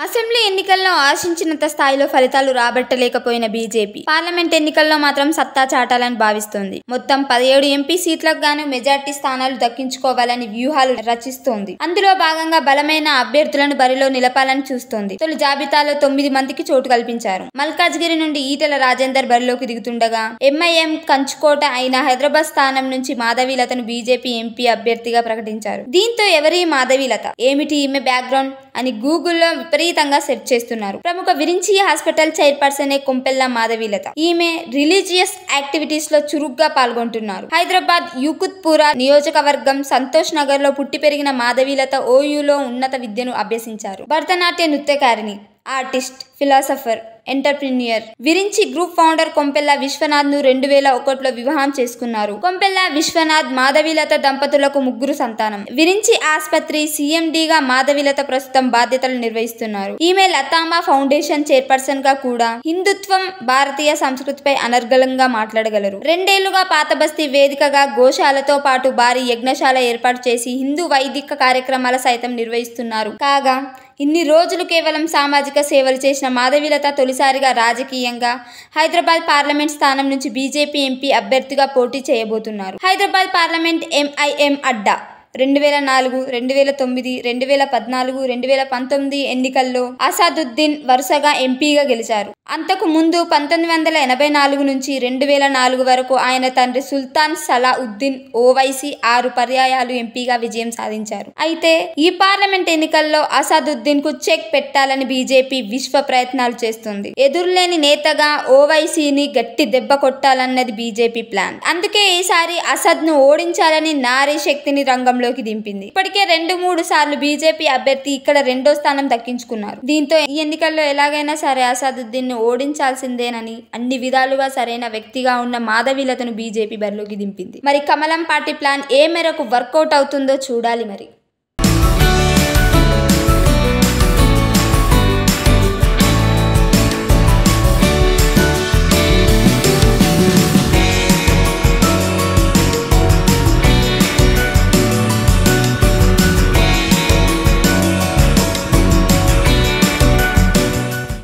Assembly ఎన్నికల్లో ఆశించినంత స్థాయిలో ఫలితాలు రాబట్టలేకపోయిన బీజేపీ పార్లమెంట్ ఎన్నికల్లో మాత్రం సత్తా చాటాలని భావిస్తోంది. మొత్తం 17 ఎంపీ సీట్లకు గాను మెజార్టీ స్థానాలు దక్కించుకోవాలని వ్యూహాలు రచిస్తోంది. అందులో భాగంగా బలమైన అభ్యర్థులను బరిలో నిలపాలని చూస్తోంది. తొలి జాబితాలో 9 మందికి చోటు కల్పించారు. మల్కాజ్గిరి నుండి ఈటెల రాజేందర్ బరిలోకి దిగుతుండగా ఎంఐఎం కంచుకోట అయిన హైదరాబాద్ స్థానం నుంచి మాధవీలతను బీజేపీ ఎంపీ అభ్యర్థిగా ప్రకటించారు. దీంతో ఎవరి మాధవీలత, ఏమిటి ఈమె బ్యాక్గ్రౌండ్ అని గూగుల్లో విపరీతంగా సెర్చ్ చేస్తున్నారు. ప్రముఖ విరించి హాస్పిటల్ చైర్పర్సనే కొంపెల్ల మాధవీలత. ఈమె రిలీజియస్ యాక్టివిటీస్ లో చురుగ్గా పాల్గొంటున్నారు. హైదరాబాద్ యూకుత్పురా నియోజకవర్గం సంతోష్ నగర్ లో పుట్టి పెరిగిన మాధవీలత ఓయూలో ఉన్నత విద్యను అభ్యసించారు. భరతనాట్య నృత్యకారిణి, artist, philosopher, entrepreneur. Virinchi group founder Kompella Vishwanath ను 2001లో వివాహం చేసుకున్నారు. కొంపెల్ల విశ్వనాథ్ మాధవీలత దంపతులకు 3 సంతానం. విరించి ఆస్పత్రి CMDగా మాధవీలత ప్రస్తుతం బాధ్యతలు నిర్వహిస్తున్నారు. ఈమె లతాంబ ఫౌండేషన్ చైర్పర్సన్ గా కూడా హిందుత్వం, భారతీయ సంస్కృతిపై అనర్గళంగా మాట్లాడగలరు. 2 ఏళ్లుగా పాతబస్తీ వేదికగా గోశాలతో పాటు భారీ యజ్ఞశాల ఏర్పాటు చేసి హిందూ వైదిక కార్యక్రమాల సైతం నిర్వహిస్తున్నారు. కాగా ఇన్ని రోజులు కేవలం సామాజిక సేవలు చేసిన మాధవీలత తొలిసారిగా రాజకీయంగా హైదరాబాద్ పార్లమెంట్ స్థానం నుంచి బీజేపీ ఎంపీ అభ్యర్థిగా పోటీ చేయబోతున్నారు. హైదరాబాద్ పార్లమెంట్ MIM అడ్డా. 2004, 2009, 2014, 2019 ఎన్నికల్లో అసదుద్దీన్ వరుసగా ఎంపీగా గెలిచారు. అంతకు ముందు 1984 నుంచి 2004 వరకు ఆయన తండ్రి సుల్తాన్ సలాఉద్దీన్ ఓవైసీ 6 పర్యాయాలు ఎంపీగా విజయం సాధించారు. అయితే ఈ పార్లమెంట్ ఎన్నికల్లో అసదుద్దీన్ కు చెక్ పెట్టాలని బీజేపీ విశ్వ ప్రయత్నాలు చేస్తుంది. ఎదురులేని నేతగా ఓవైసీని గట్టి దెబ్బ కొట్టాలన్నది బీజేపీ ప్లాన్. అందుకే ఈసారి అసద్ ను ఓడించాలని నారీ శక్తిని రంగంలో దింపింది. ఇప్పటికే 2-3 సార్లు బీజేపీ అభ్యర్థి ఇక్కడ 2వ స్థానం దక్కించుకున్నారు. దీంతో ఈ ఎన్నికల్లో ఎలాగైనా సరే అసదుద్దీన్ ను ఓడించాల్సిందేనని అన్ని విధాలుగా సరైన వ్యక్తిగా ఉన్న మాధవీలతను బీజేపీ బరిలోకి దింపింది. మరి కమలం పార్టీ ప్లాన్ ఏ మేరకు వర్కౌట్ అవుతుందో చూడాలి మరి.